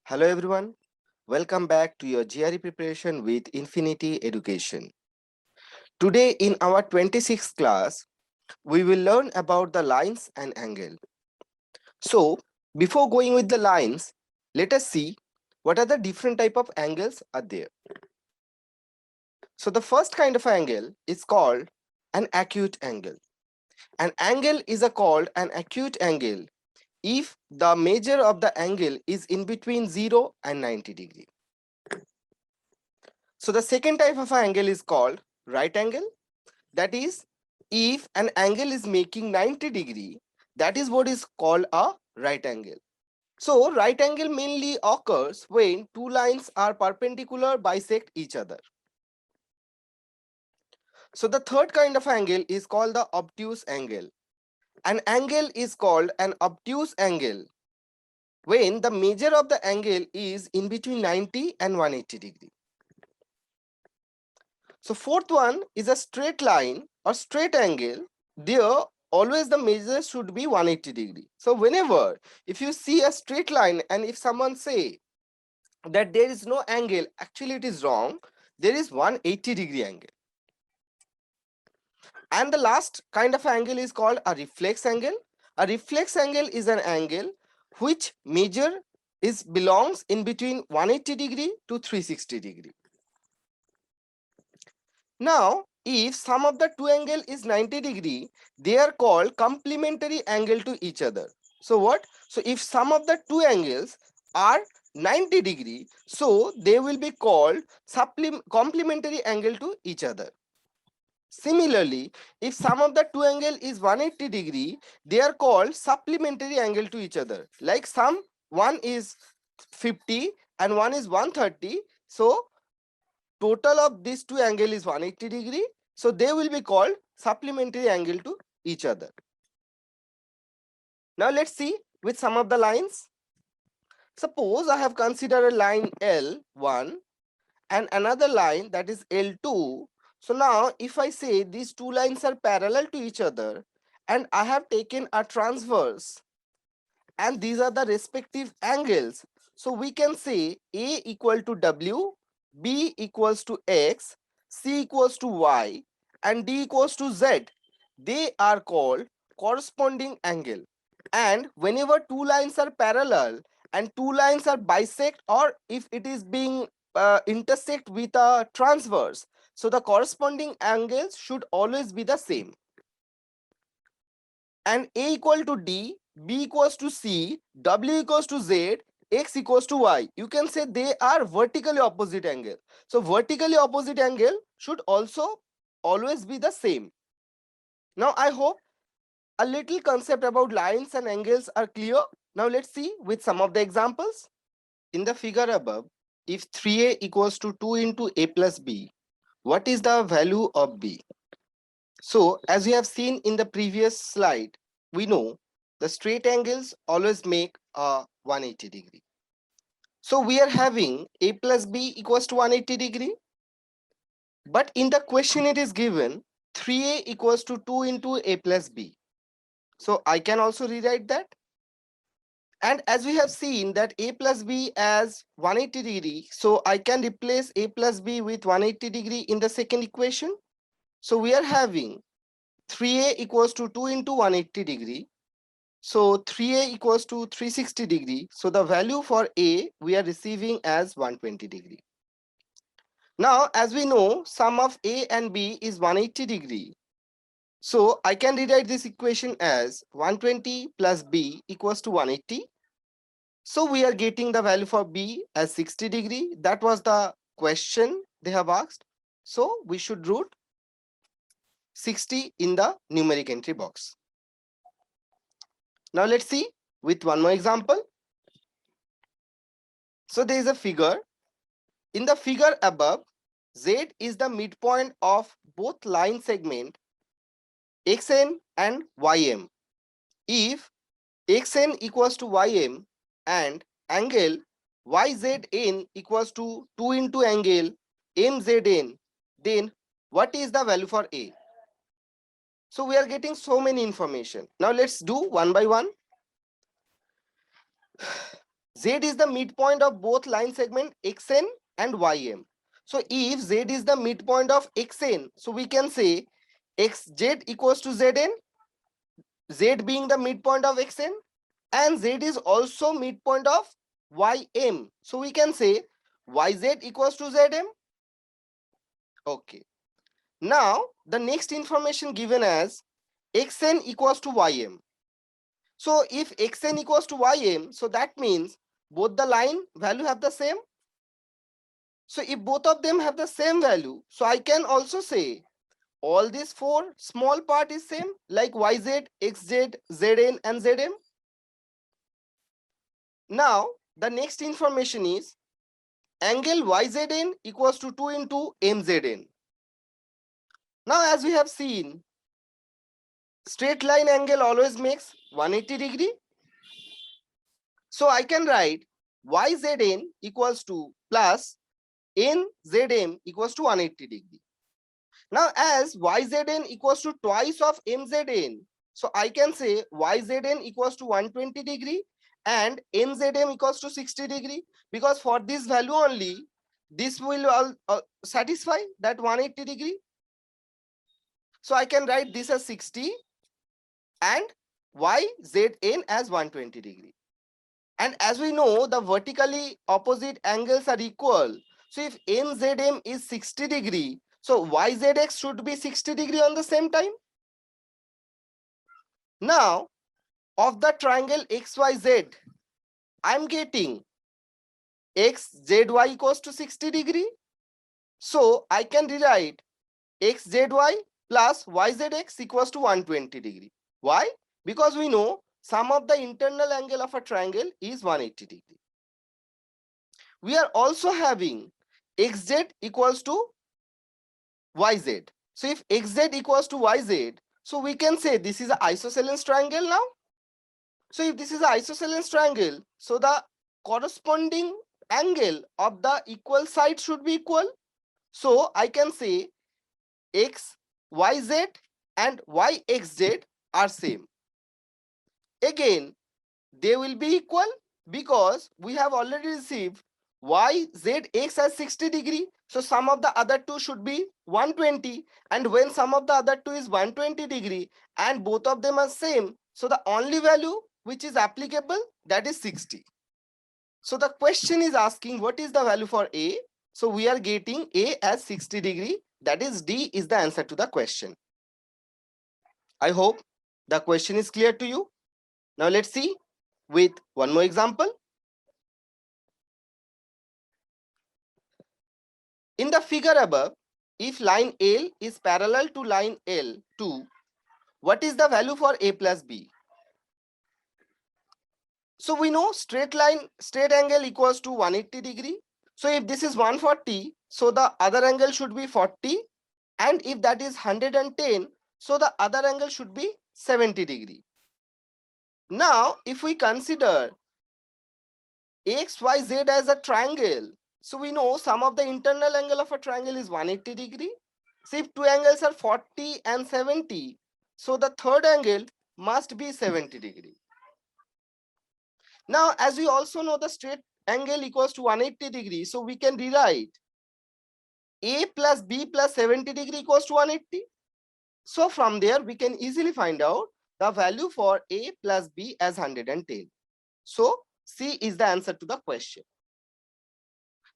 Hello everyone, welcome back to your GRE preparation with Infinity Education. Today in our 26th class, we will learn about the lines and angle. So, before going with the lines, let us see what are the different type of angles are there. So, the first kind of angle is called an acute angle. An angle is called an acute angle if the measure of the angle is in between 0 and 90 degree. So the second type of angle is called right angle. That is, if an angle is making 90 degree, that is what is called a right angle. So right angle mainly occurs when two lines are perpendicular bisect each other. So the third kind of angle is called the obtuse angle. An angle is called an obtuse angle when the measure of the angle is in between 90 and 180 degree. So fourth one is a straight line or straight angle. There always the measure should be 180 degree. So whenever if you see a straight line and if someone say that there is no angle, actually it is wrong. There is 180 degree angle. And the last kind of angle is called a reflex angle. A reflex angle is an angle which measure is belongs in between 180 degree to 360 degree. Now, if sum of the two angle is 90 degree, they are called complementary angle to each other. So what? So if sum of the two angles are 90 degree, so they will be called complementary angle to each other. Similarly, if sum of the two angle is 180 degree, they are called supplementary angle to each other. Like sum one is 50 and one is 130. So total of these two angle is 180 degree. So they will be called supplementary angle to each other. Now let's see with some of the lines. Suppose I have considered a line L1 and another line that is L2. So now if I say these two lines are parallel to each other and I have taken a transverse and these are the respective angles. So we can say A equal to W, B equals to X, C equals to Y and D equals to Z. They are called corresponding angle. And whenever two lines are parallel and two lines are bisect or if it is being intersect with a transverse, so the corresponding angles should always be the same. And A equal to D, B equals to C, W equals to Z, X equals to Y. You can say they are vertically opposite angle. So vertically opposite angle should also always be the same. Now I hope a little concept about lines and angles are clear. Now let's see with some of the examples. In the figure above, if 3a equals to 2 into a plus b, what is the value of b? So as we have seen in the previous slide, we know the straight angles always make a 180 degree. So we are having a plus b equals to 180 degree. But in the question it is given 3a equals to 2 into a plus b. So I can also rewrite that. And as we have seen that a plus b as 180 degree, so I can replace a plus b with 180 degree in the second equation. So we are having 3a equals to 2 into 180 degree. So 3a equals to 360 degree. So the value for a we are receiving as 120 degree. Now as we know sum of a and b is 180 degree. So I can rewrite this equation as 120 plus b equals to 180. So we are getting the value for b as 60 degree. That was the question they have asked. So we should root 60 in the numeric entry box. Now let's see with one more example. So there is a figure. In the figure above, Z is the midpoint of both line segment XN and YM. If XN equals to YM and angle YZN equals to 2 into angle MZN, then what is the value for A? So we are getting so many information. Now let's do one by one. Z is the midpoint of both line segment XN and YM. So if Z is the midpoint of XN, so we can say XZ equals to ZN, Z being the midpoint of XN, and Z is also midpoint of YM. So we can say YZ equals to ZM. Okay. Now the next information given as XN equals to YM. So if XN equals to YM, so that means both the line value have the same. So if both of them have the same value, so I can also say all these four small part is same, like YZ, XZ, ZN and ZM. Now the next information is angle YZN equals to 2 into MZN. Now as we have seen, straight line angle always makes 180 degree. So I can write YZN equals to plus NZM equals to 180 degree. Now as YZN equals to twice of MZN, so I can say YZN equals to 120 degree and MZM equals to 60 degree, because for this value only this will satisfy that 180 degree. So I can write this as 60 and YZN as 120 degree. And as we know, the vertically opposite angles are equal. So if NZM is 60 degree, so YZX should be 60 degree on the same time. Now, of the triangle XYZ, I'm getting XZY equals to 60 degree. So I can rewrite XZY plus YZX equals to 120 degree. Why? Because we know sum of the internal angle of a triangle is 180 degree. We are also having XZ equals to YZ. So if XZ equals to YZ, so we can say this is an isosceles triangle now. So if this is an isosceles triangle, so the corresponding angle of the equal side should be equal. So I can say XYZ and YXZ are same. Again, they will be equal because we have already received YZX as 60 degree. So sum of the other two should be 120, and when sum of the other two is 120 degree and both of them are same, so the only value which is applicable, that is 60. So the question is asking what is the value for A. So we are getting A as 60 degree, that is D is the answer to the question. I hope the question is clear to you. Now let's see with one more example. In the figure above, if line L is parallel to line L2, what is the value for A plus B? So we know straight angle equals to 180 degree. So if this is 140, so the other angle should be 40. And if that is 110, so the other angle should be 70 degree. Now, if we consider XYZ as a triangle, so we know sum of the internal angle of a triangle is 180 degree. So if two angles are 40 and 70, so the third angle must be 70 degree. Now, as we also know the straight angle equals to 180 degree, so we can rewrite A plus B plus 70 degree equals to 180. So from there, we can easily find out the value for A plus B as 110. So C is the answer to the question.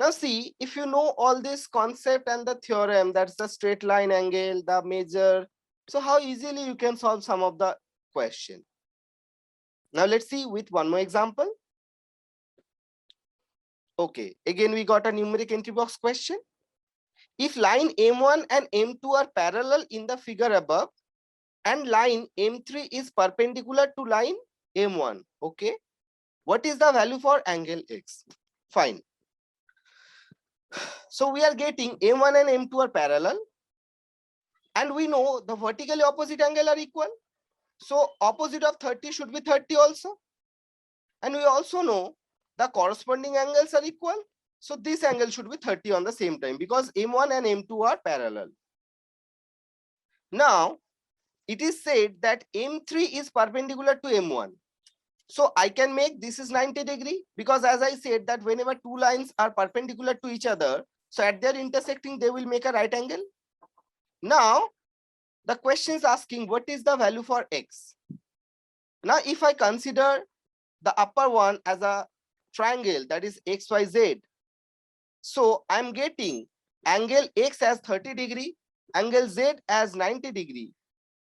Now see, if you know all this concept and the theorem, that's the straight line angle, the measure, so how easily you can solve some of the question. Now let's see with one more example. Okay, again we got a numeric entry box question. If line M1 and M2 are parallel in the figure above and line M3 is perpendicular to line M1, okay, what is the value for angle X? Fine. So we are getting M1 and M2 are parallel, and we know the vertically opposite angle are equal. So opposite of 30 should be 30 also. And we also know the corresponding angles are equal. So this angle should be 30 on the same time because M1 and M2 are parallel. Now, it is said that M3 is perpendicular to M1. So I can make this is 90 degree because as I said that whenever two lines are perpendicular to each other, so at their intersecting, they will make a right angle. Now, the question is asking what is the value for x? Now, if I consider the upper one as a triangle that is XYZ, so I'm getting angle x as 30 degree, angle z as 90 degree.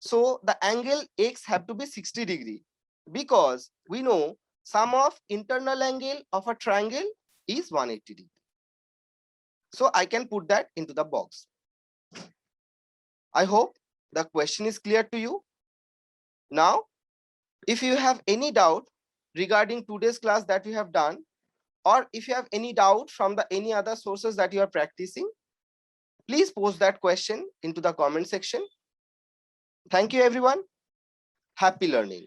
So the angle x have to be 60 degree because we know sum of internal angle of a triangle is 180 degree. So I can put that into the box. I hope the question is clear to you. Now, if you have any doubt regarding today's class that we have done, or if you have any doubt from the any other sources that you are practicing, please post that question into the comment section. Thank you everyone. Happy learning.